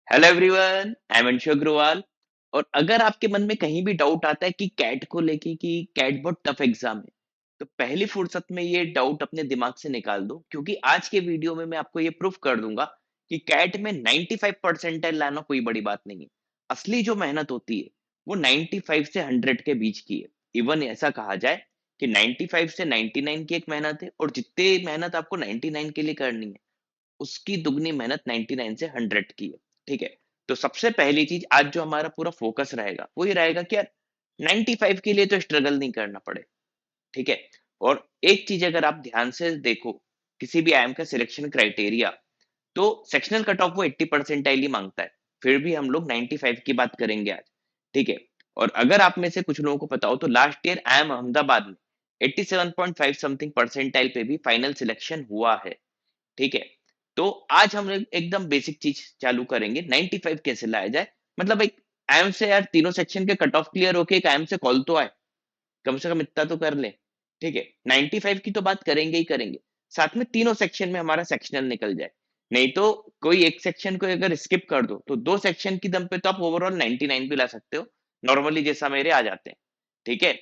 Hello everyone, I am Anshu Agarwal. और अगर आपके मन में कहीं भी डाउट आता है कि कैट को लेके कि कैट बहुत टफ एग्जाम है, तो पहली फुर्सत में ये डाउट अपने दिमाग से निकाल दो, क्योंकि आज के वीडियो में मैं आपको ये प्रूफ कर दूंगा कि कैट में 95 परसेंटाइल लाना कोई बड़ी बात नहीं है। असली जो मेहनत होती है वो 95 से 100 के बीच की है। इवन ऐसा कहा जाए कि 95 से 99 की एक मेहनत है, और जितनी मेहनत आपको 99 के लिए करनी है उसकी दुगनी मेहनत 99 से 100 की है। ठीक है। तो सबसे पहली चीज आज जो हमारा पूरा फोकस रहेगा वो ये रहेगा कि यार 95 के लिए तो स्ट्रगल नहीं करना पड़े। ठीक है। और एक चीज अगर आप ध्यान से देखो, किसी भी आईएम का सिलेक्शन क्राइटेरिया, तो सेक्शनल कट ऑफ वो 80 परसेंटाइल ही मांगता है। फिर भी हम लोग 95 की बात करेंगे आज। ठीक है। और अगर आप में से कुछ लोगों को पता हो तो लास्ट ईयर आईएम अहमदाबाद में 87.5 समथिंग परसेंटाइल पे भी फाइनल सिलेक्शन हुआ है। ठीक है। तो आज हम लोग एकदम बेसिक चीज चालू करेंगे, 95 कैसे लाया जाए। मतलब एक आईएम से यार तीनों सेक्शन के कट ऑफ क्लियर होके एक आईएम से कॉल तो आए, कम से कम इतना तो कर ले। ठीक है। 95 की तो बात करेंगे ही करेंगे, साथ में तीनों सेक्शन में हमारा सेक्शनल निकल जाए। नहीं तो कोई एक सेक्शन को अगर स्किप कर दो तो दो सेक्शन की दम पे तो आप ओवरऑल 99 भी ला सकते हो, नॉर्मली जैसा मेरे आ जाते हैं। ठीक है।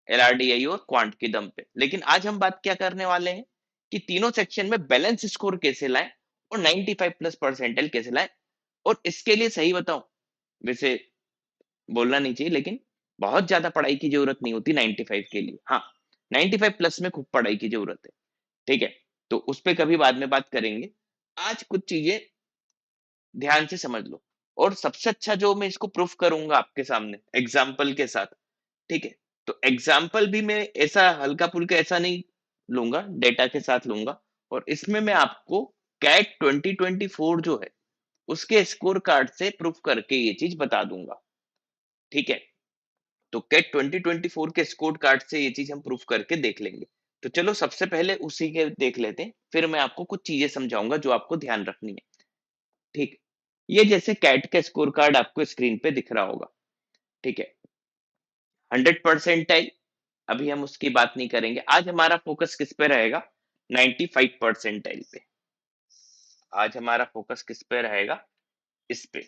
एलआरडीआई और क्वांट की दम पे। लेकिन आज हम बात क्या करने वाले हैं कि तीनों सेक्शन में बैलेंस स्कोर कैसे लाएं और 95 प्लस परसेंटाइल कैसे लाएं। और इसके लिए सही बताऊं, वैसे बोलना नहीं चाहिए लेकिन बहुत ज्यादा पढ़ाई की जरूरत नहीं होती 95 के लिए। हाँ, 95 प्लस में खूब पढ़ाई की जरूरत है। ठीक है। तो उस पे कभी बाद में बात करेंगे। आज कुछ चीजें ध्यान से समझ लो। और सबसे अच्छा जो मैं इसको प्रूफ करूंगा आपके सामने एग्जाम्पल के साथ। ठीक है। तो एग्जाम्पल भी मैं ऐसा हल्का फुल्का ऐसा नहीं लूंगा, डेटा के साथ लूंगा। और इसमें मैं आपको कैट 2024 जो है उसके स्कोर कार्ड से प्रूफ करके ये चीज बता दूंगा। ठीक है। तो कैट 2024 के स्कोर कार्ड से ये चीज हम प्रूफ करके देख लेंगे। तो चलो सबसे पहले उसी के देख लेते हैं, फिर मैं आपको कुछ चीजें समझाऊंगा जो आपको ध्यान रखनी है। ठीक। ये जैसे कैट का स्कोर कार्ड आपको स्क्रीन पे दिख रहा होगा। ठीक है। 100 परसेंटाइल, अभी हम उसकी बात नहीं करेंगे। आज हमारा फोकस किस पे रहेगा? 95 परसेंटाइल पे। आज हमारा फोकस किस पे रहेगा? इस पे।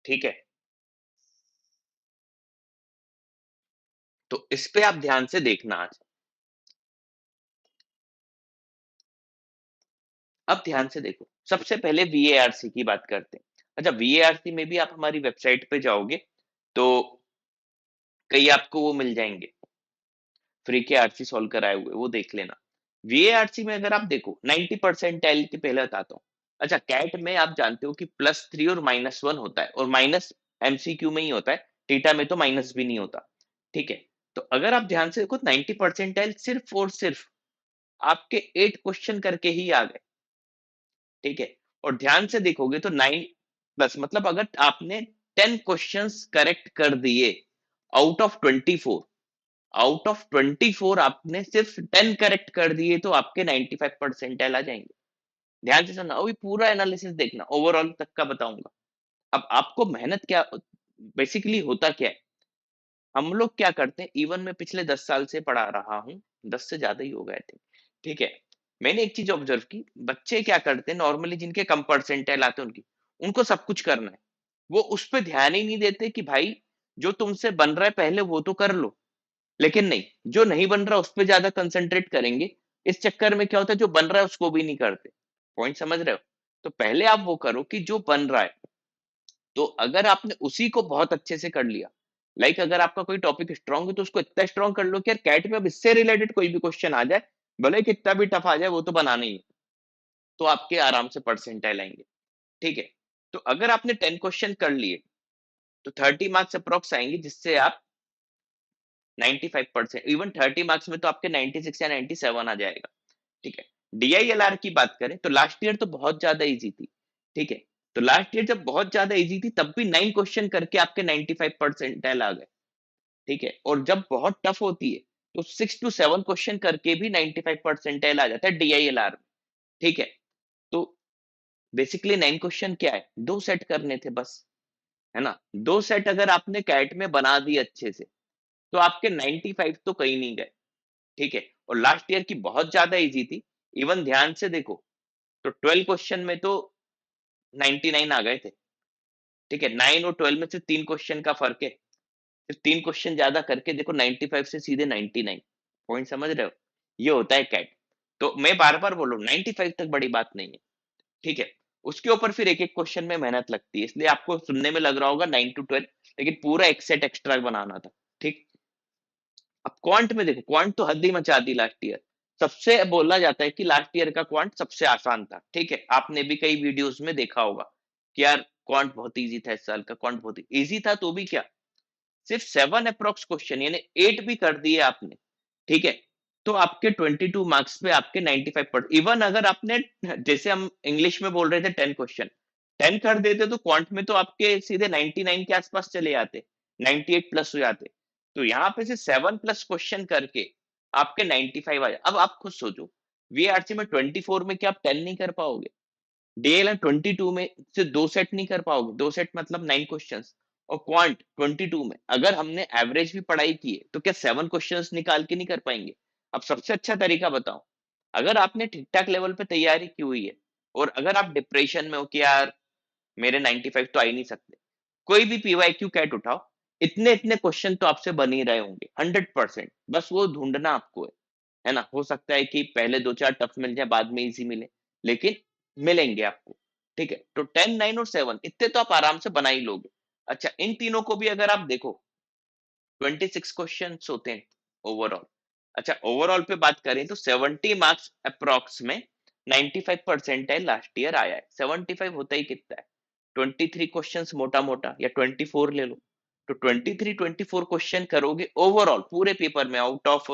ठीक है। तो इस पे आप ध्यान से देखना आज। अब ध्यान से देखो, सबसे पहले वीएआरसी की बात करते हैं। अच्छा, वीएआरसी में भी आप हमारी वेबसाइट पे जाओगे तो कई आपको वो मिल जाएंगे, फ्री के आरसी सॉल्व कराए हुए, वो देख लेना। वीएआरसी में अगर आप देखो 90 परसेंटाइल के पहले बताता हूँ। अच्छा, कैट में आप जानते हो कि +3 और -1 होता है, और माइनस एमसीक्यू में ही होता है, थीटा में तो माइनस भी नहीं होता। ठीक है। तो अगर आप ध्यान से देखो 90 परसेंटाइल सिर्फ और सिर्फ आपके 8 क्वेश्चन करके ही आ गए। ठीक है। और ध्यान से देखोगे तो 9 प्लस मतलब अगर आपने 10 क्वेश्चंस करेक्ट कर दिए आउट ऑफ 24, आउट ऑफ 24 आपने सिर्फ 10 करेक्ट कर दिए तो आपके 95 परसेंटाइल आ जाएंगे। ध्यान से सुनना, अभी पूरा एनालिसिस देखना, ओवरऑल तक का बताऊंगा। अब आपको मेहनत क्या, बेसिकली होता क्या है, हम लोग क्या करते हैं, इवन मैं पिछले 10 साल से पढ़ा रहा हूँ, 10 से ज्यादा ही हो गए थे। ठीक है। मैंने एक चीज ऑब्जर्व की, बच्चे क्या करते हैं नॉर्मली, जिनके कम परसेंटाइल आते हैं उनकी, उनको सब कुछ करना है। वो उस पर ध्यान ही नहीं देते कि भाई जो तुमसे बन रहा है पहले वो तो कर लो। लेकिन नहीं, जो नहीं बन रहा उस पर ज्यादा कंसंट्रेट करेंगे। इस चक्कर में क्या होता है, जो बन रहा है उसको भी नहीं करते। पॉइंट समझ रहे हो? तो पहले आप वो करो कि जो बन रहा है, तो अगर आपने उसी को बहुत अच्छे से कर लिया, अगर आपका कोई टॉपिक स्ट्रांग है तो उसको इतना स्ट्रांग कर लो कि यार कैट में अब इससे रिलेटेड कोई भी क्वेश्चन आ जाए, भले कितना भी टफ आ जाए वो तो बनाना ही है, तो आपके आराम से परसेंटाइल आएंगे। ठीक है। तो अगर आपने 10 क्वेश्चन कर लिए तो 30 मार्क्स अप्रोक्स आएंगे, जिससे आप 95%, इवन 30 मार्क्स में तो आपके 96 या 97 आ जाएगा। ठीक है। डीआईएलआर की बात करें तो लास्ट ईयर तो बहुत ज्यादा इजी थी। ठीक है। तो लास्ट ईयर जब बहुत ज्यादा इजी थी तब भी 9 क्वेश्चन करके आपके 95 परसेंटाइल आ गए। ठीक है। और जब बहुत टफ होती है तो 6 to 7 क्वेश्चन करके भी 95 परसेंटाइल आ जाता है डीआईएलआर में। ठीक है। तो बेसिकली 9 क्वेश्चन क्या है, दो सेट करने थे बस, है ना। दो सेट अगर आपने कैट में बना दिए अच्छे से तो आपके 95 तो कहीं नहीं गए। ठीक है। और लास्ट ईयर की बहुत ज्यादा इजी थी। इवन ध्यान से देखो, तो 12 क्वेश्चन में तो 99 आ गए थे, ठीक है? 9 और 12 में से 3 क्वेश्चन का फ़र्क है, फिर 3 क्वेश्चन ज़्यादा करके देखो 95 से सीधे 99, पॉइंट समझ रहे हो? ये होता है कैट। तो मैं बार-बार बोल रहा हूँ 95 तक बड़ी बात नहीं है, ठीक है? उसके ऊपर फिर एक-एक क्वेश्चन में मेहनत लगती है, इसलिए आपको सुनने में लग रहा होगा 9 टू 12, लेकिन पूरा एक सेट एक्स्ट्रा बनाना था, ठीक? अब क्वांट में देखो, क्वांट तो हद ही मचा दी लास्ट ईयर। सबसे बोला जाता है कि लास्ट ईयर का क्वांट सबसे आसान था, ठीक है? आपने भी कई वीडियोस में देखा होगा कि यार क्वांट बहुत ईज़ी था, इस साल का क्वांट बहुत ईज़ी था तो भी क्या, सिर्फ 7 अप्रॉक्स क्वेश्चन यानी 8 भी कर दिए आपने, ठीक है? तो आपके 22 मार्क्स पे आपके 95 पर इवन अगर आपने जैसे हम इंग्लिश में बोल रहे थे 10 क्वेश्चन, 10 कर देते तो क्वांट में तो आपके सीधे 99 के आसपास चले आते, 98 प्लस हो जाते। तो यहाँ पे से 7 प्लस क्वेश्चन करके आपके 95 आ जाए। अब आप खुद सोचो, वीआरसी में 24 में क्या आप 10 नहीं कर पाओगे? डीएल एंड 22 में से 2 सेट नहीं कर पाओगे, 2 सेट मतलब 9 क्वेश्चंस, और क्वांट 22 में अगर हमने एवरेज भी पढ़ाई की है, तो क्या 7 क्वेश्चंस निकाल के नहीं कर पाएँगे? अब सबसे अच्छा तरीका बताऊँ, अगर आपने ठीक-ठाक लेवल पे तैयारी की हुई है और अगर आप डिप्रेशन में हो कि यार मेरे 95 तो आ ही नहीं सकते, कोई भी पीवाईक्यू कैट उठाओ, इतने-इतने क्वेश्चन तो आपसे बन ही रहे होंगे 100%, बस वो ढूँढना आपको है ना? हो सकता है कि पहले 2-4 टफ मिल जाए, बाद में ईज़ी मिले, लेकिन मिलेंगे आपको, ठीक है? तो 10, 9 और 7 इतने तो आप आराम से बना ही लोगे। अच्छा, इन तीनों को भी अगर आप देखो, 26 क्वेश्चन्स होते हैं ओवरऑल। अच्छा, ओवरऑल पे बात करें तो 70 मार्क्स अप्रॉक्स में 95 परसेंटाइल लास्ट ईयर आया है। 75 होता ही कितना है? 23 क्वेश्चंस मोटा-मोटा या 24 ले लो। तो 23, 24 क्वेश्चन करोगे ओवरऑल पूरे पेपर में आउट ऑफ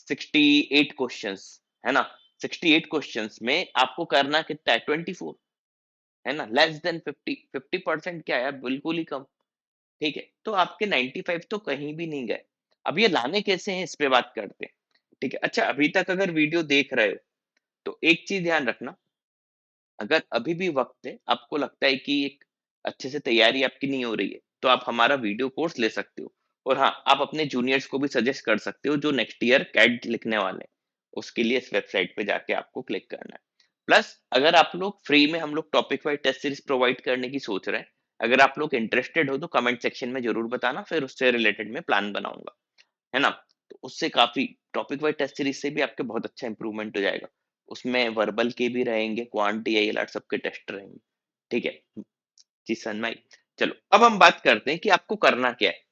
68 क्वेश्चंस, है ना? 68 क्वेश्चंस में आपको करना कितना है? 24, है ना? लेस देन 50, 50% क्या है? बिल्कुल ही कम। ठीक है? तो आपके 95 तो कहीं भी नहीं गए। अब ये लाने कैसे हैं, इस पे बात करते हैं। ठीक है? अच्छा, अभी तक अगर वीडियो देख रहे हो, तो एक चीज़ ध्यान रखना, अगर अभी भी वक़्त है, आपको लगता है कि एक अच्छे से तैयारी आपकी नहीं हो रही है, तो आप हमारा वीडियो कोर्स ले सकते हो। और हाँ, आप अपने जूनियर्स को भी सजेस्ट कर सकते हो जो नेक्स्ट ईयर कैट लिखने वाले हैं। उसके लिए इस वेबसाइट पे जाके आपको क्लिक करना है। प्लस अगर आप लोग फ्री में हम लोग topic wise test series provide करने की सोच रहे हैं। अगर आप लोग इंटरेस्टेड हो तो कमेंट सेक्शन में ज़रूर बताना, फिर उससे रिलेटेड मैं प्लान बनाऊँगा। है ना? तो उससे काफ़ी टॉपिक वाइज़ टेस्ट सीरीज़ से भी आपके बहुत अच्छा इम्प्रूवमेंट हो जाएगा। उसमें वर्बल के भी रहेंगे, क्वांट, डीआईएलआर सबके टेस्ट रहेंगे। ठीक है? जी सनमाई। चलो, अब हम बात करते हैं कि आपको करना क्या है?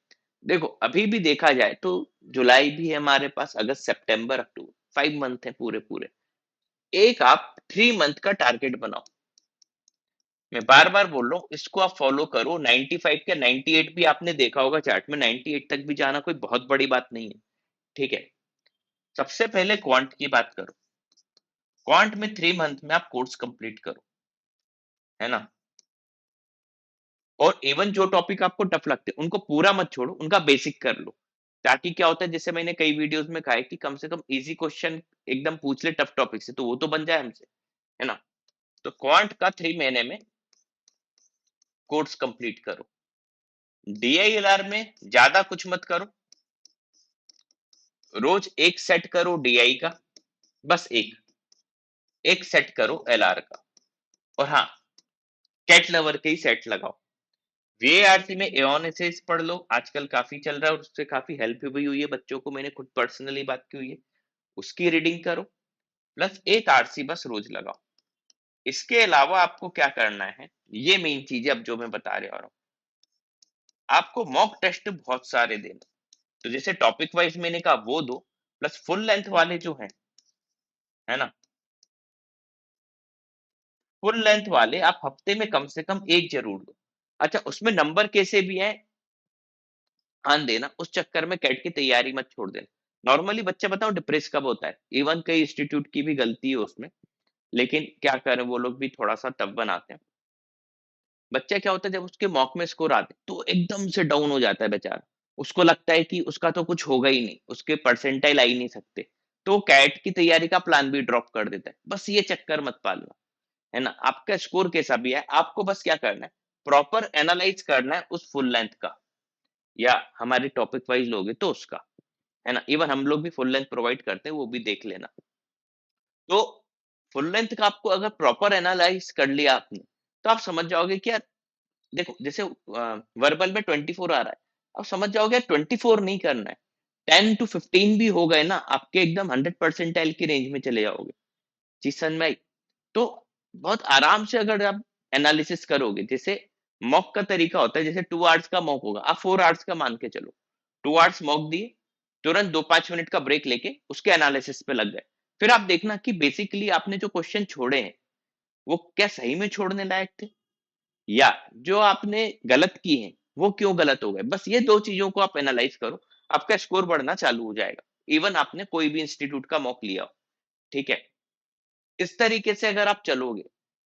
देखो, अभी भी देखा जाए तो जुलाई भी है हमारे पास, अगस्त, सितंबर, अक्टूबर, 5 मंथ हैं पूरे-पूरे। एक आप 3 मंथ का टारगेट बनाओ। मैं बार-बार बोल रहा हूँ, इसको आप फॉलो करो। 95 क्या 98 भी आपने देखा होगा चार्ट में, 98 तक भी जाना कोई बहुत बड़ी बात नहीं है। ठीक है? सबसे पहले क्वांट की बात करो। क्वांट में 3 मंथ में आप कोर्स कंप्लीट करो, है ना? और इवन जो टॉपिक आपको टफ लगते हैं, उनको पूरा मत छोड़ो, उनका बेसिक कर लो। ताकि क्या होता है, जैसे मैंने कई वीडियोज़ में कहा है कि कम से कम ईज़ी क्वेश्चन एकदम पूछ ले टफ टॉपिक से, तो वो तो बन जाए हमसे, है ना? तो क्वांट का 3 महीने में कोर्स कंप्लीट करो। डीआईएलआर में ज़्यादा कुछ मत करो, रोज़ 1 सेट करो डीआई का, बस 1 सेट करो एलआर का। और हाँ, कैट लवर के ही सेट लगाओ। वीएआरसी में एऑन एसेस पढ़ लो, आजकल काफ़ी चल रहा है और उससे काफ़ी हेल्प भी हुई है बच्चों को, मैंने खुद पर्सनली बात की हुई है। उसकी रीडिंग करो, प्लस 1 आरसी बस रोज़ लगाओ। इसके अलावा आपको क्या करना है, ये मेन चीज़ है अब जो मैं बता रहा हूँ। आपको मॉक टेस्ट बहुत सारे देना। तो जैसे टॉपिक वाइज़ मैंने कहा वो दो, प्लस फुल लेंथ वाले जो हैं, है ना? फुल लेंथ वाले आप हफ्ते में कम से कम 1 ज़रूर दो। अच्छा, उसमें नंबर कैसे भी आएँ, ध्यान देना, उस चक्कर में कैट की तैयारी मत छोड़ देना। नॉर्मली बच्चा बताऊँ डिप्रेस कब होता है? इवन कई इंस्टीट्यूट की भी गलती है उसमें, लेकिन क्या करें, वो लोग भी थोड़ा-सा टफ बनाते हैं। बच्चा क्या होता है, जब उसके मॉक में स्कोर आते हैं, तो एकदम से डाउन हो जाता है बेचारा। उसको लगता है कि उसका तो कुछ होगा ही नहीं, उसके परसेंटाइल आ ही नहीं सकते। तो वो कैट की तैयारी का प्लान भी ड्रॉप कर देता है। बस ये चक्कर मत पालना, है ना? आपका स्कोर कैसा भी है, आपको बस क्या करना है, प्रॉपर एनालाइज़ करना है उस फुल लेंथ का, या हमारे टॉपिक वाइज़ लोगे तो उसका, है ना? इवन हम लोग भी फुल लेंथ प्रोवाइड करते हैं, वो भी देख लेना। तो फुल लेंथ का आपको अगर प्रॉपर एनालाइज़ कर लिया आपने, तो आप समझ जाओगे कि यार देखो जैसे वर्बल में 24 आ रहा है, आप समझ जाओगे 24 नहीं करना है, 10 टू 15 भी हो गए ना, आपके एकदम 100 परसेंटाइल की रेंज में चले जाओगे। चीज़ समझ में आई? तो बहुत आराम से अगर आप एनालिसिस करोगे, जैसे मॉक का तरीका होता है, जैसे 2 आवर्स का मॉक होगा, आप 4 आवर्स का मान के चलो। 2 आवर्स मॉक दिए, तुरंत 2-5 मिनट का ब्रेक लेके उसके एनालिसिस पे लग गए। फिर आप देखना कि बेसिकली आपने जो क्वेश्चन छोड़े हैं, वो क्या सही में छोड़ने लायक थे? या जो आपने गलत की हैं, वो क्यों गलत हो गए? बस ये 2 चीज़ों को आप एनालाइज़ करो, आपका स्कोर बढ़ना चालू हो जाएगा। इवन आपने कोई भी इंस्टीट्यूट का मॉक लिया हो, ठीक है? इस तरीके से अगर आप चलोगे,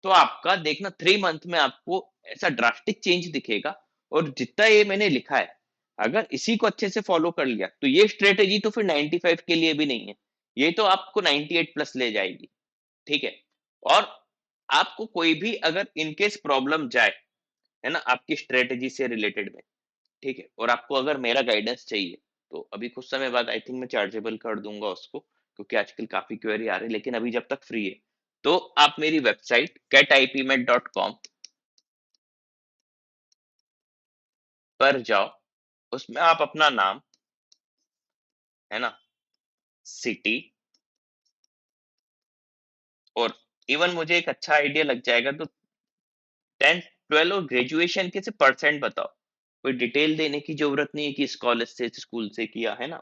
तो आपका देखना 3 मंथ में आपको ऐसा ड्रास्टिक चेंज दिखेगा, और जितना ये मैंने लिखा है, अगर इसी को अच्छे से फॉलो कर लिया, तो ये स्ट्रैटेजी तो फिर 95 के लिए भी नहीं है। ये तो आपको 98 प्लस ले जाएगी, ठीक है? और आपको कोई भी अगर इन केस प्रॉब्लम जाए, है ना? आपकी स्ट्रैटेजी से रिलेटेड में, ठीक है? और आपको अगर मेरा गाइडेंस चाहिए, तो अभी कुछ समय बाद आई थिंक मैं चार्जेबल कर दूँगा उसको, क्योंकि आजकल काफ़ी क्वेरी आ रही है, लेकिन अभी जब तक फ्री है, तो आप मेरी वेबसाइट getipmet.com पर जाओ, उसमें आप अपना नाम, है ना? सिटी, और इवन मुझे एक अच्छा आइडिया लग जाएगा, तो 10th, 12 और ग्रेजुएशन के सिर्फ परसेंट बताओ। कोई डिटेल देने की ज़रूरत नहीं है कि इस कॉलेज से, इस स्कूल से किया, है ना?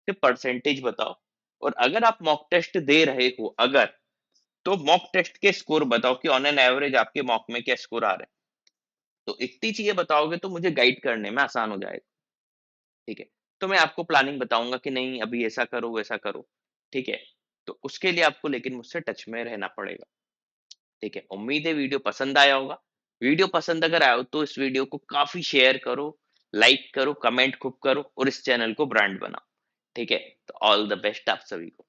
सिर्फ परसेंटेज बताओ, और अगर आप मॉक टेस्ट दे रहे हो अगर, तो मॉक टेस्ट के स्कोर बताओ कि ऑन एन एवरेज आपके मॉक में क्या स्कोर आ रहे हैं। तो इतनी चीज़ें बताओगे तो मुझे गाइड करने में आसान हो जाएगा, ठीक है? तो मैं आपको प्लानिंग बताऊँगा कि नहीं अभी ऐसा करो, वैसा करो, ठीक है? तो उसके लिए आपको लेकिन मुझसे टच में रहना पड़ेगा, ठीक है? उम्मीद है वीडियो पसंद आया होगा। वीडियो पसंद अगर आया हो तो इस वीडियो को काफ़ी शेयर करो, लाइक करो, कमेंट खूब करो, और इस चैनल को ब्रांड बनाओ, ठीक है? तो ऑल द बेस्ट आप सभी को।